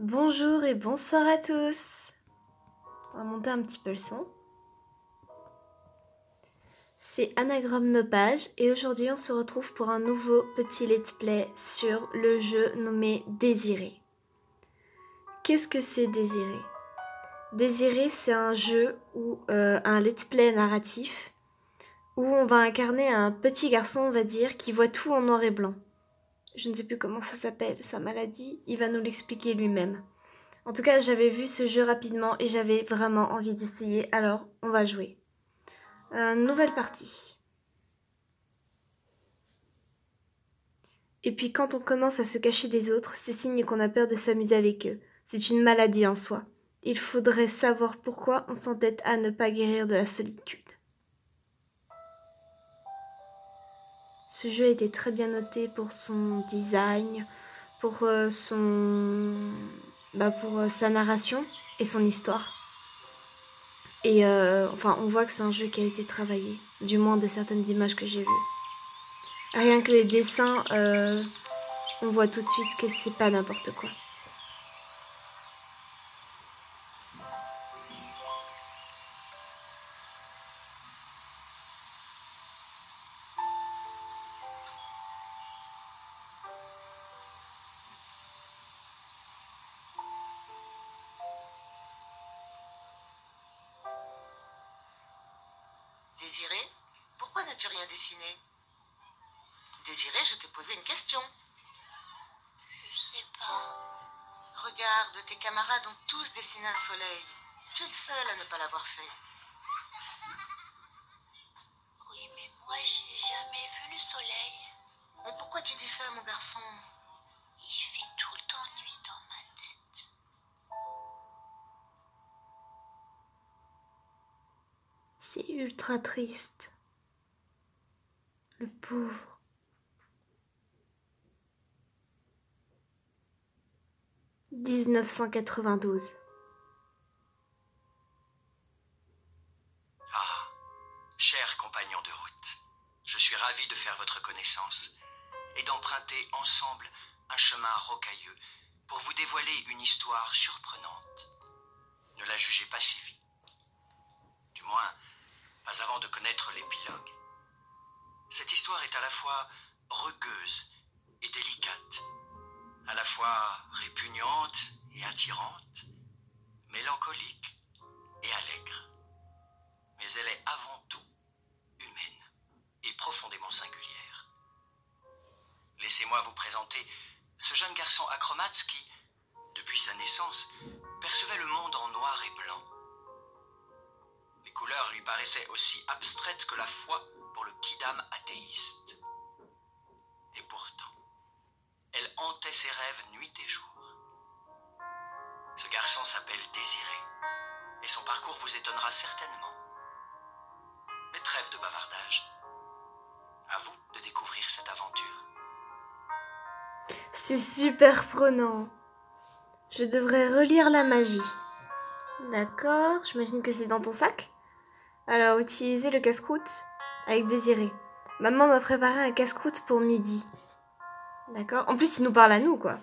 Bonjour et bonsoir à tous. On va monter un petit peu le son. C'est Anagramme Nopage et aujourd'hui on se retrouve pour un nouveau petit let's play sur le jeu nommé Désiré. Qu'est-ce que c'est Désiré? Désiré, c'est un jeu ou un let's play narratif où on va incarner un petit garçon, on va dire, qui voit tout en noir et blanc. Je ne sais plus comment ça s'appelle, sa maladie, il va nous l'expliquer lui-même. En tout cas, j'avais vu ce jeu rapidement et j'avais vraiment envie d'essayer, alors on va jouer. Nouvelle partie. Et puis quand on commence à se cacher des autres, c'est signe qu'on a peur de s'amuser avec eux. C'est une maladie en soi. Il faudrait savoir pourquoi on s'entête à ne pas guérir de la solitude. Ce jeu a été très bien noté pour son design, pour sa narration et son histoire. Et on voit que c'est un jeu qui a été travaillé, du moins de certaines images que j'ai vues. Rien que les dessins, on voit tout de suite que c'est pas n'importe quoi. Désiré, pourquoi n'as-tu rien dessiné? Désiré, je t'ai posé une question. Je sais pas. Regarde, tes camarades ont tous dessiné un soleil. Tu es le seul à ne pas l'avoir fait. Oui, mais moi, j'ai jamais vu le soleil. Mais pourquoi tu dis ça, mon garçon? Il fait tout le temps nuit dans ma tête. C'est ultra triste. Le pauvre. « 1992. Ah, chers compagnons de route, je suis ravi de faire votre connaissance et d'emprunter ensemble un chemin rocailleux pour vous dévoiler une histoire surprenante. Ne la jugez pas si vite. Du moins, pas avant de connaître l'épilogue. Cette histoire est à la fois rugueuse et délicate, à la fois répugnante et attirante, mélancolique et allègre. Mais elle est avant tout humaine et profondément singulière. Laissez-moi vous présenter ce jeune garçon acromate qui, depuis sa naissance, percevait le monde en noir et blanc. Les couleurs lui paraissaient aussi abstraites que la foi pour le quidam athéiste. Et pourtant, elle hantait ses rêves nuit et jour. Ce garçon s'appelle Désiré, et son parcours vous étonnera certainement. Mais trêve de bavardage. À vous de découvrir cette aventure. C'est super prenant. Je devrais relire la magie. D'accord, j'imagine que c'est dans ton sac. Alors, utilisez le casse-croûte avec Désiré. Maman m'a préparé un casse-croûte pour midi. D'accord. En plus, il nous parle à nous, quoi.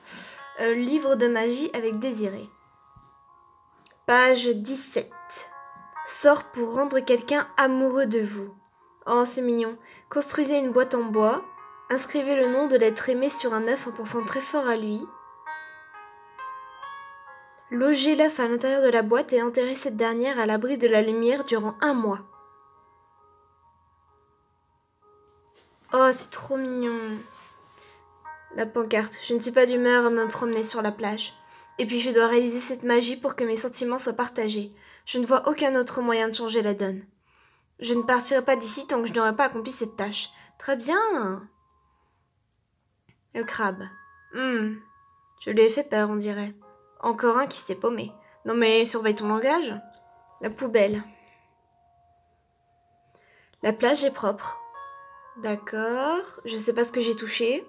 Livre de magie avec Désiré. Page 17. Sort pour rendre quelqu'un amoureux de vous. Oh, c'est mignon. Construisez une boîte en bois. Inscrivez le nom de l'être aimé sur un œuf en pensant très fort à lui. Logez l'œuf à l'intérieur de la boîte et enterrez cette dernière à l'abri de la lumière durant 1 mois. Oh, c'est trop mignon. La pancarte. Je ne suis pas d'humeur à me promener sur la plage. Et puis je dois réaliser cette magie pour que mes sentiments soient partagés. Je ne vois aucun autre moyen de changer la donne. Je ne partirai pas d'ici tant que je n'aurai pas accompli cette tâche. Très bien. Le crabe. Je lui ai fait peur, on dirait. Encore un qui s'est paumé. Non mais surveille ton langage. La poubelle. La plage est propre. D'accord. Je sais pas ce que j'ai touché.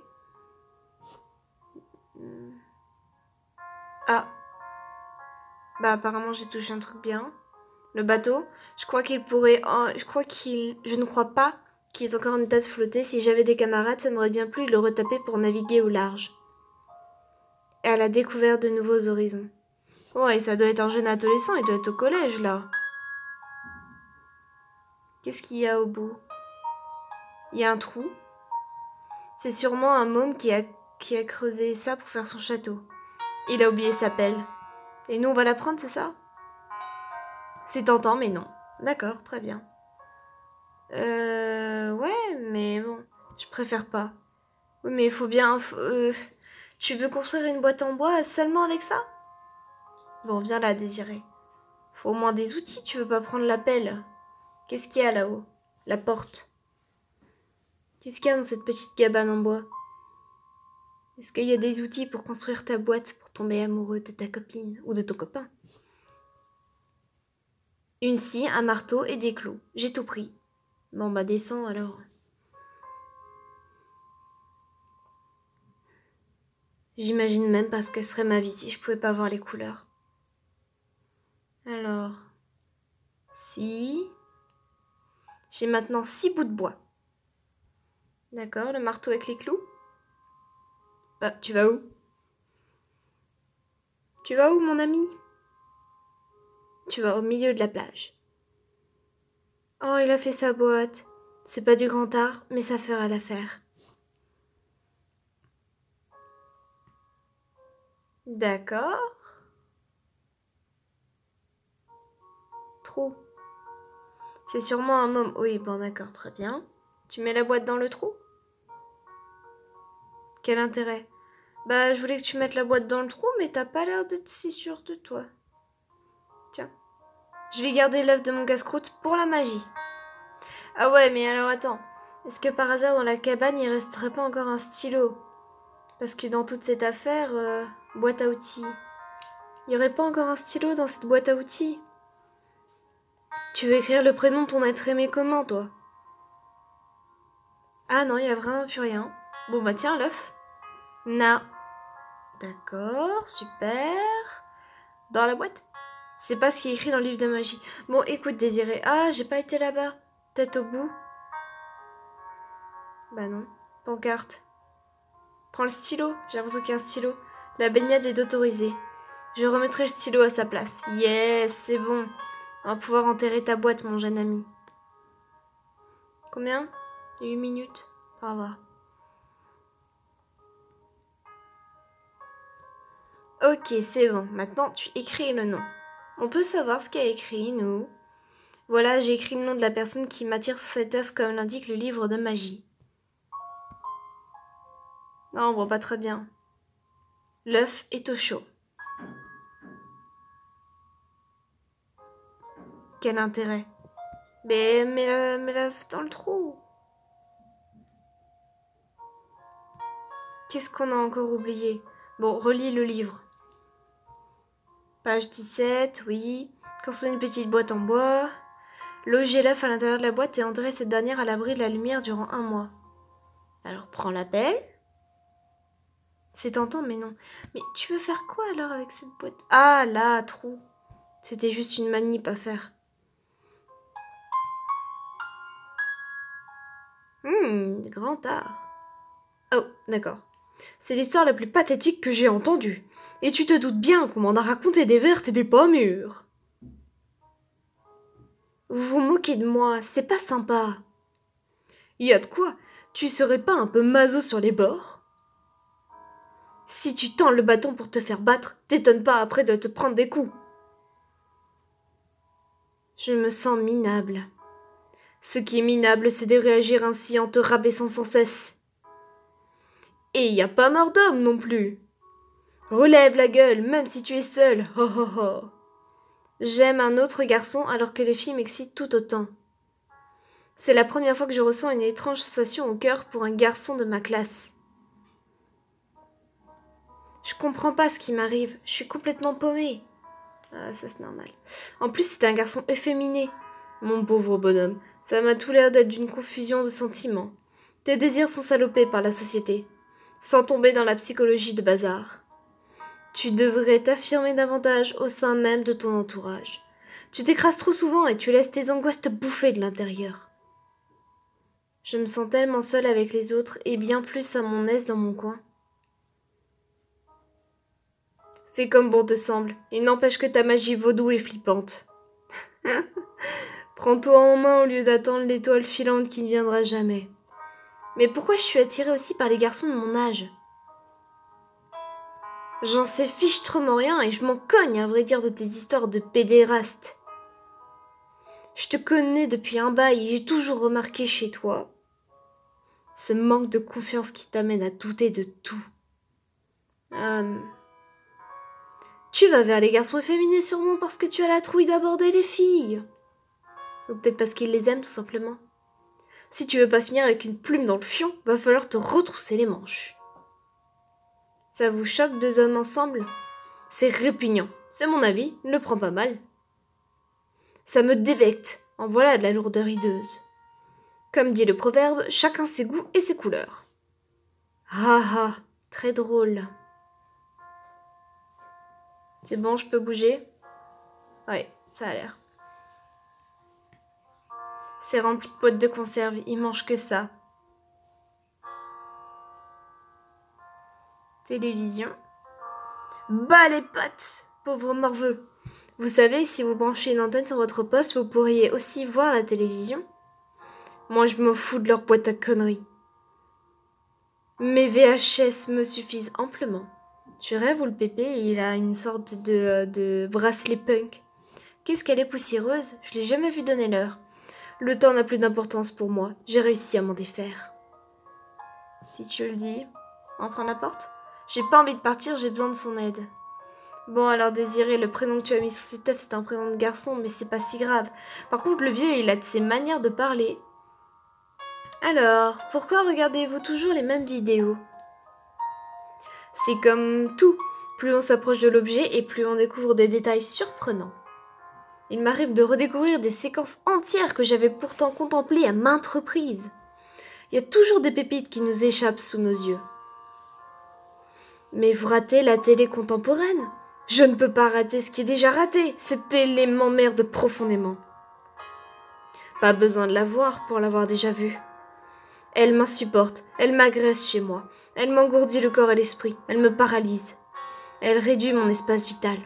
Ah. Bah apparemment j'ai touché un truc bien. Le bateau. Je ne crois pas qu'il est encore en état de flotter. Si j'avais des camarades, ça m'aurait bien plu de le retaper pour naviguer au large. à la découverte de nouveaux horizons. Ouais, ça doit être un jeune adolescent, il doit être au collège, là. Qu'est-ce qu'il y a au bout? Il y a un trou. C'est sûrement un môme qui a creusé ça pour faire son château. Il a oublié sa pelle. Et nous, on va la prendre, c'est ça? C'est tentant, mais non. D'accord, très bien. Ouais, mais bon, je préfère pas. Oui, mais il faut bien... Tu veux construire une boîte en bois seulement avec ça? Bon, viens là, Désiré. Faut au moins des outils, tu veux pas prendre la pelle. Qu'est-ce qu'il y a là-haut? La porte. Qu'est-ce qu'il y a dans cette petite cabane en bois? Est-ce qu'il y a des outils pour construire ta boîte pour tomber amoureux de ta copine ou de ton copain? Une scie, un marteau et des clous. J'ai tout pris. Bon, bah descends alors. J'imagine même pas ce que serait ma vie si je pouvais pas voir les couleurs. Alors, si... J'ai maintenant 6 bouts de bois. D'accord, le marteau avec les clous. Bah, tu vas où? Tu vas où, mon ami? Tu vas au milieu de la plage. Oh, il a fait sa boîte. C'est pas du grand art, mais ça fera l'affaire. D'accord. Trou. C'est sûrement un môme. Oui, bon, d'accord, très bien. Tu mets la boîte dans le trou? Quel intérêt? Bah, je voulais que tu mettes la boîte dans le trou, mais t'as pas l'air d'être si sûr de toi. Tiens. Je vais garder l'œuf de mon casse-croûte pour la magie. Ah ouais, mais alors attends. Est-ce que par hasard dans la cabane il resterait pas encore un stylo? Parce que dans toute cette affaire, boîte à outils. Il y aurait pas encore un stylo dans cette boîte à outils? Tu veux écrire le prénom de ton être aimé comment, toi? Ah non, il y a vraiment plus rien. Bon bah tiens, l'œuf. Na. D'accord, super. Dans la boîte? C'est pas ce qui est écrit dans le livre de magie. Bon, écoute, Désiré. Ah, j'ai pas été là-bas. Tête au bout. Bah non. Pancarte. Prends le stylo. J'ai l'impression qu'il y a un stylo. La baignade est autorisée. Je remettrai le stylo à sa place. Yes, c'est bon. On va pouvoir enterrer ta boîte, mon jeune ami. Combien? 8 minutes. Au revoir. Ok, c'est bon. Maintenant, tu écris le nom. On peut savoir ce qu'a écrit, nous. Voilà, j'ai écrit le nom de la personne qui m'attire sur cet œuf comme l'indique le livre de magie. Non, on voit pas très bien. L'œuf est au chaud. Quel intérêt? Mais mets l'œuf dans le trou. Qu'est-ce qu'on a encore oublié? Bon, relis le livre. Page 17, oui. Construire une petite boîte en bois. Loger l'œuf à l'intérieur de la boîte et enterrer cette dernière à l'abri de la lumière durant 1 mois. Alors prends la pelle. C'est tentant, mais non. Mais tu veux faire quoi alors avec cette boîte? Ah là, trou. C'était juste une manip à faire. Grand art. Oh, d'accord. C'est l'histoire la plus pathétique que j'ai entendue. Et tu te doutes bien qu'on m'en a raconté des vertes et des pas mûres. Vous vous moquez de moi, c'est pas sympa. Y a de quoi? Tu serais pas un peu maso sur les bords? Si tu tends le bâton pour te faire battre, t'étonnes pas après de te prendre des coups. Je me sens minable. Ce qui est minable, c'est de réagir ainsi en te rabaissant sans cesse. Et y a pas mort d'homme non plus. Relève la gueule, même si tu es seul. Ho ho ho. J'aime un autre garçon alors que les filles m'excitent tout autant. C'est la première fois que je ressens une étrange sensation au cœur pour un garçon de ma classe. Je comprends pas ce qui m'arrive, je suis complètement paumée. Ah, ça c'est normal. En plus, c'est un garçon efféminé. Mon pauvre bonhomme, ça m'a tout l'air d'être d'une confusion de sentiments. Tes désirs sont salopés par la société, sans tomber dans la psychologie de bazar. Tu devrais t'affirmer davantage au sein même de ton entourage. Tu t'écrases trop souvent et tu laisses tes angoisses te bouffer de l'intérieur. Je me sens tellement seule avec les autres et bien plus à mon aise dans mon coin. Fais comme bon te semble. Il n'empêche que ta magie vaudou est flippante. Prends-toi en main au lieu d'attendre l'étoile filante qui ne viendra jamais. Mais pourquoi je suis attirée aussi par les garçons de mon âge? J'en sais fichtrement rien et je m'en cogne à vrai dire de tes histoires de pédéraste. Je te connais depuis un bail et j'ai toujours remarqué chez toi ce manque de confiance qui t'amène à douter de tout. Tu vas vers les garçons efféminés sûrement parce que tu as la trouille d'aborder les filles. Ou peut-être parce qu'ils les aiment tout simplement. Si tu veux pas finir avec une plume dans le fion, va falloir te retrousser les manches. Ça vous choque 2 hommes ensemble? C'est répugnant. C'est mon avis, ne le prends pas mal. Ça me débecte. En voilà de la lourdeur hideuse. Comme dit le proverbe, chacun ses goûts et ses couleurs. Ah ah, très drôle. C'est bon, je peux bouger? Ouais, ça a l'air. C'est rempli de boîtes de conserve, il mange que ça. Télévision. Bah les pattes, pauvre morveux. Vous savez, si vous branchez une antenne sur votre poste, vous pourriez aussi voir la télévision. Moi, je m'en fous de leur boîte à conneries. Mes VHS me suffisent amplement. Tu rêves où le pépé, il a une sorte de bracelet punk. Qu'est-ce qu'elle est poussiéreuse, je l'ai jamais vu donner l'heure. Le temps n'a plus d'importance pour moi, j'ai réussi à m'en défaire. Si tu le dis, on prend la porte? J'ai pas envie de partir, j'ai besoin de son aide. Bon alors Désiré, le prénom que tu as mis sur cet œuf, c'est un prénom de garçon, mais c'est pas si grave. Par contre, le vieux, il a de ses manières de parler. Alors, pourquoi regardez-vous toujours les mêmes vidéos? C'est comme tout, plus on s'approche de l'objet et plus on découvre des détails surprenants. Il m'arrive de redécouvrir des séquences entières que j'avais pourtant contemplées à maintes reprises. Il y a toujours des pépites qui nous échappent sous nos yeux. Mais vous ratez la télé contemporaine? Je ne peux pas rater ce qui est déjà raté. Cette télé m'emmerde profondément. Pas besoin de la voir pour l'avoir déjà vue. Elle m'insupporte, elle m'agresse chez moi, elle m'engourdit le corps et l'esprit, elle me paralyse. Elle réduit mon espace vital.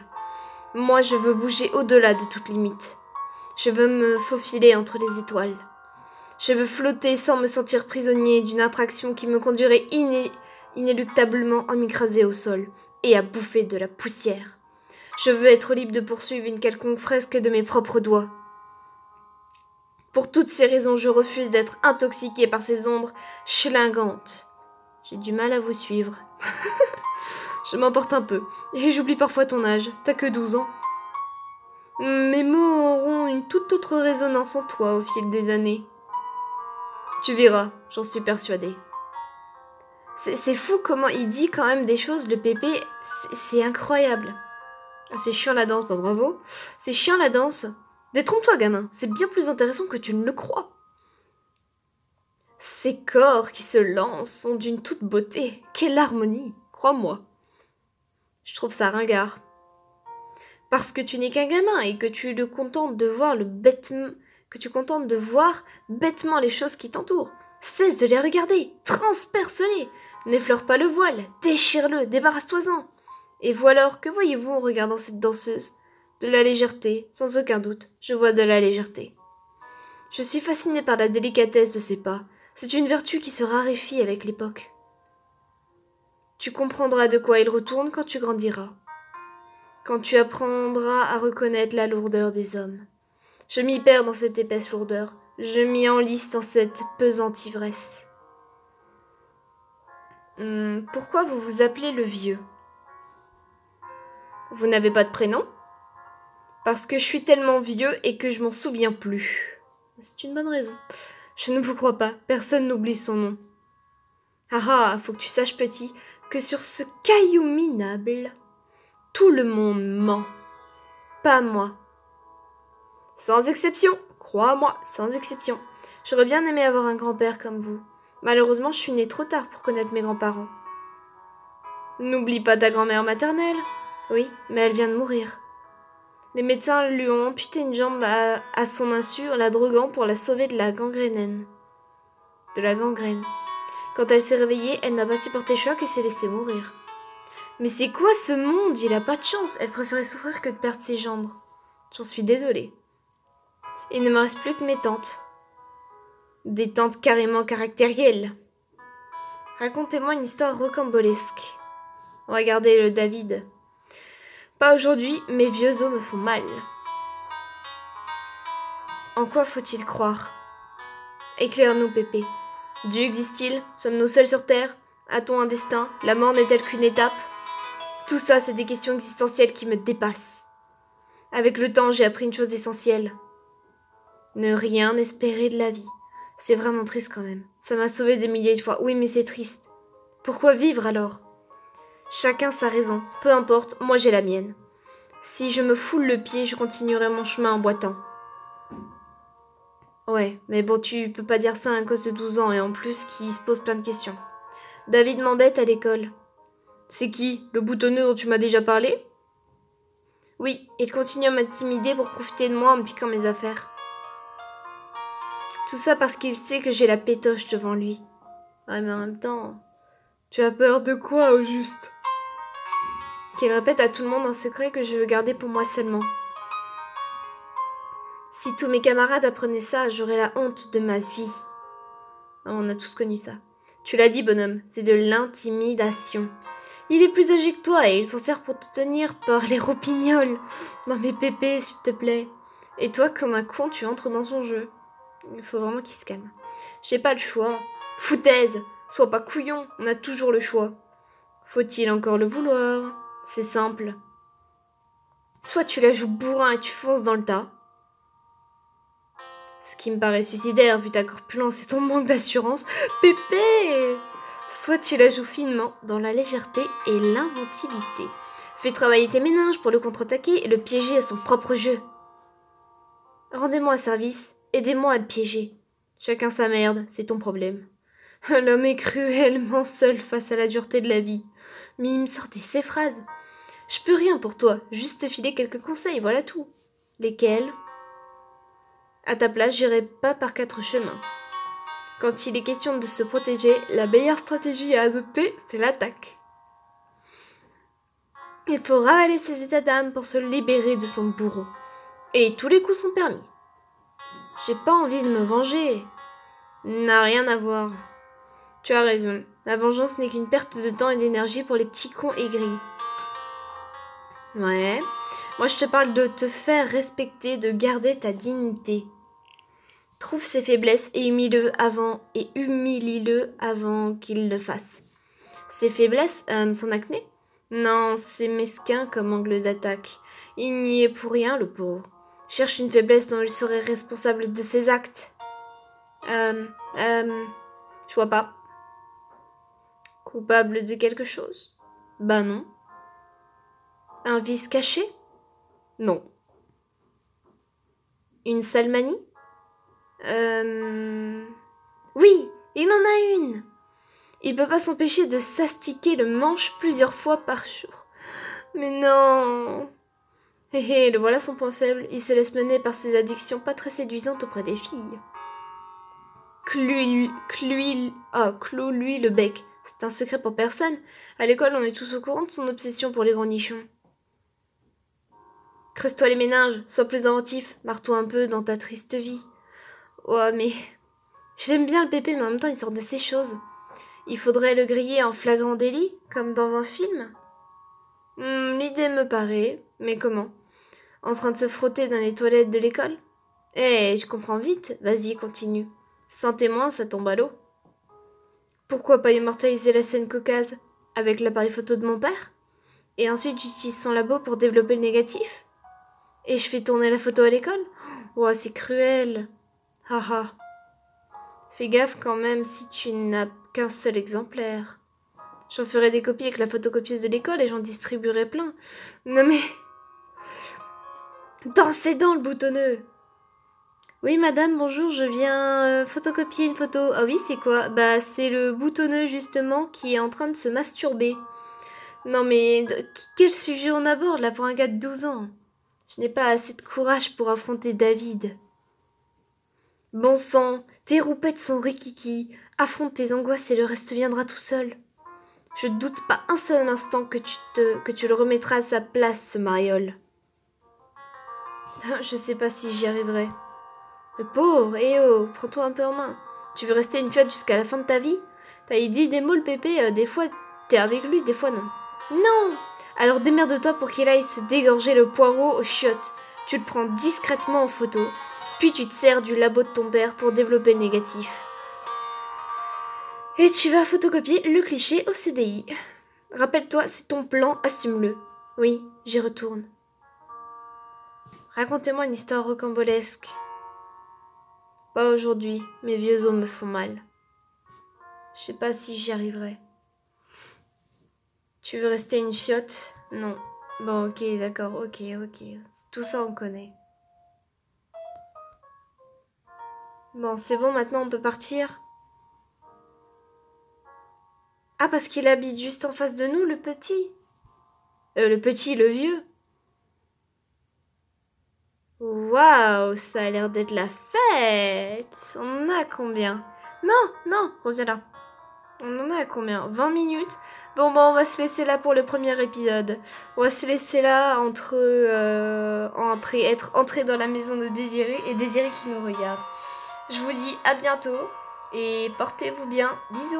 Moi, je veux bouger au-delà de toute limite. Je veux me faufiler entre les étoiles. Je veux flotter sans me sentir prisonnier d'une attraction qui me conduirait inéluctablement à m'écraser au sol et à bouffer de la poussière. Je veux être libre de poursuivre une quelconque fresque de mes propres doigts. Pour toutes ces raisons, je refuse d'être intoxiquée par ces ombres schlingantes. J'ai du mal à vous suivre. Je m'emporte un peu, et j'oublie parfois ton âge. T'as que 12 ans. Mes mots auront une toute autre résonance en toi au fil des années. Tu verras, j'en suis persuadée. C'est fou comment il dit quand même des choses, le pépé, c'est incroyable. Ah, c'est chiant la danse, bah bravo. C'est chiant la danse. Détrompe-toi, gamin, c'est bien plus intéressant que tu ne le crois. Ces corps qui se lancent sont d'une toute beauté. Quelle harmonie, crois-moi. Je trouve ça ringard. Parce que tu n'es qu'un gamin et que tu te contentes de voir bêtement les choses qui t'entourent. Cesse de les regarder, transperce-les. N'effleure pas le voile, déchire-le, débarrasse-toi-en. Et voilà alors, que voyez-vous en regardant cette danseuse? De la légèreté, sans aucun doute, je vois de la légèreté. Je suis fascinée par la délicatesse de ses pas. C'est une vertu qui se raréfie avec l'époque. Tu comprendras de quoi il retourne quand tu grandiras. Quand tu apprendras à reconnaître la lourdeur des hommes. Je m'y perds dans cette épaisse lourdeur. Je m'y enlise dans cette pesante ivresse. Pourquoi vous vous appelez le vieux? Vous n'avez pas de prénom? Parce que je suis tellement vieux et que je m'en souviens plus. C'est une bonne raison. Je ne vous crois pas, personne n'oublie son nom. Ah, faut que tu saches, petit, que sur ce caillou minable, tout le monde ment. Pas moi. Sans exception, crois-moi, sans exception. J'aurais bien aimé avoir un grand-père comme vous. Malheureusement, je suis née trop tard pour connaître mes grands-parents. N'oublie pas ta grand-mère maternelle. Oui, mais elle vient de mourir. Les médecins lui ont amputé une jambe à son insu en la droguant pour la sauver de la gangrène. Quand elle s'est réveillée, elle n'a pas supporté le choc et s'est laissée mourir. Mais c'est quoi ce monde? Il a pas de chance. Elle préférait souffrir que de perdre ses jambes. J'en suis désolée. Il ne me reste plus que mes tantes. Des tantes carrément caractérielles. Racontez-moi une histoire rocambolesque. Regardez le David. Pas aujourd'hui, mes vieux os me font mal. En quoi faut-il croire? Éclaire-nous, Pépé. Dieu existe-t-il? Sommes-nous seuls sur Terre? A-t-on un destin? La mort n'est-elle qu'une étape? Tout ça, c'est des questions existentielles qui me dépassent. Avec le temps, j'ai appris une chose essentielle. Ne rien espérer de la vie. C'est vraiment triste quand même. Ça m'a sauvé des milliers de fois. Oui, mais c'est triste. Pourquoi vivre alors? Chacun sa raison. Peu importe, moi j'ai la mienne. Si je me foule le pied, je continuerai mon chemin en boitant. Ouais, mais bon, tu peux pas dire ça à un gosse de 12 ans et en plus qui se pose plein de questions. David m'embête à l'école. C'est qui? Le boutonneux dont tu m'as déjà parlé? Oui, il continue à m'intimider pour profiter de moi en me piquant mes affaires. Tout ça parce qu'il sait que j'ai la pétoche devant lui. Ouais, mais en même temps... Tu as peur de quoi, au juste? Qu'il répète à tout le monde un secret que je veux garder pour moi seulement. Si tous mes camarades apprenaient ça, j'aurais la honte de ma vie. On a tous connu ça. Tu l'as dit, bonhomme, c'est de l'intimidation. Il est plus âgé que toi et il s'en sert pour te tenir par les roupignoles. Non mais Pépé, s'il te plaît. Et toi, comme un con, tu entres dans son jeu. Il faut vraiment qu'il se calme. J'ai pas le choix. Foutaise! Sois pas couillon, on a toujours le choix. Faut-il encore le vouloir? C'est simple. Soit tu la joues bourrin et tu fonces dans le tas. Ce qui me paraît suicidaire vu ta corpulence et ton manque d'assurance. Pépé! Soit tu la joues finement, dans la légèreté et l'inventivité. Fais travailler tes méninges pour le contre-attaquer et le piéger à son propre jeu. Rendez-moi service, aidez-moi à le piéger. Chacun sa merde, c'est ton problème. L'homme est cruellement seul face à la dureté de la vie. Mais il me sortait ces phrases. Je peux rien pour toi, juste te filer quelques conseils, voilà tout. Lesquels? À ta place, j'irai pas par 4 chemins. Quand il est question de se protéger, la meilleure stratégie à adopter, c'est l'attaque. Il faut ravaler ses états d'âme pour se libérer de son bourreau. Et tous les coups sont permis. J'ai pas envie de me venger. N'a rien à voir. Tu as raison. La vengeance n'est qu'une perte de temps et d'énergie pour les petits cons aigris. Ouais. Moi, je te parle de te faire respecter, de garder ta dignité. Trouve ses faiblesses et humilie-le avant qu'il le fasse. Ses faiblesses, son acné? Non, c'est mesquin comme angle d'attaque. Il n'y est pour rien, le pauvre. Cherche une faiblesse dont il serait responsable de ses actes. Je vois pas. Coupable de quelque chose? Bah non. Un vice caché? Non. Une sale manie? Oui, il en a une. Il peut pas s'empêcher de s'astiquer le manche plusieurs fois par jour. Mais non. Hé hé, le voilà son point faible. Il se laisse mener par ses addictions pas très séduisantes auprès des filles. Clou-lui le bec. C'est un secret pour personne. À l'école, on est tous au courant de son obsession pour les grands nichons. Creuse-toi les méninges, sois plus inventif, marre-toi un peu dans ta triste vie. Oh, mais... J'aime bien le Pépé, mais en même temps, il sort de ces choses. Il faudrait le griller en flagrant délit, comme dans un film. L'idée me paraît, mais comment? En train de se frotter dans les toilettes de l'école? Je comprends vite, vas-y, continue. Sans témoin, ça tombe à l'eau. Pourquoi pas immortaliser la scène cocasse avec l'appareil photo de mon père? Et ensuite, j'utilise son labo pour développer le négatif? Et je fais tourner la photo à l'école? Oh, c'est cruel. Haha. Fais gaffe quand même si tu n'as qu'un seul exemplaire. J'en ferai des copies avec la photocopieuse de l'école et j'en distribuerai plein. Non mais... Dansez dans le boutonneux. Oui madame, bonjour, je viens photocopier une photo. Ah oui, c'est quoi? Bah c'est le boutonneux justement qui est en train de se masturber. Non mais quel sujet on aborde là pour un gars de 12 ans? Je n'ai pas assez de courage pour affronter David. Bon sang, tes roupettes sont rikiki. Affronte tes angoisses et le reste viendra tout seul. Je doute pas un seul instant que tu le remettras à sa place, ce mariole. Je sais pas si j'y arriverai. Le pauvre, oh, prends-toi un peu en main. Tu veux rester une fiotte jusqu'à la fin de ta vie? T'as dit des mots, le pépé, des fois t'es avec lui, des fois non. Non! Alors démerde-toi pour qu'il aille se dégorger le poireau aux chiottes. Tu le prends discrètement en photo, puis tu te sers du labo de ton père pour développer le négatif. Et tu vas photocopier le cliché au CDI. Rappelle-toi, c'est ton plan, assume-le. Oui, j'y retourne. Racontez-moi une histoire rocambolesque. Pas aujourd'hui, mes vieux os me font mal. Je sais pas si j'y arriverai. Tu veux rester une fiotte? Non. Bon, ok, d'accord, ok. Tout ça, on connaît. Bon, c'est bon, maintenant on peut partir? Ah, parce qu'il habite juste en face de nous, le petit? Le vieux? Waouh, ça a l'air d'être la fête! On en a combien? Non, reviens là. On en a combien? 20 minutes? Bon, on va se laisser là pour le premier épisode. On va se laisser là après être entré dans la maison de Désiré et Désiré qui nous regarde. Je vous dis à bientôt et portez-vous bien. Bisous!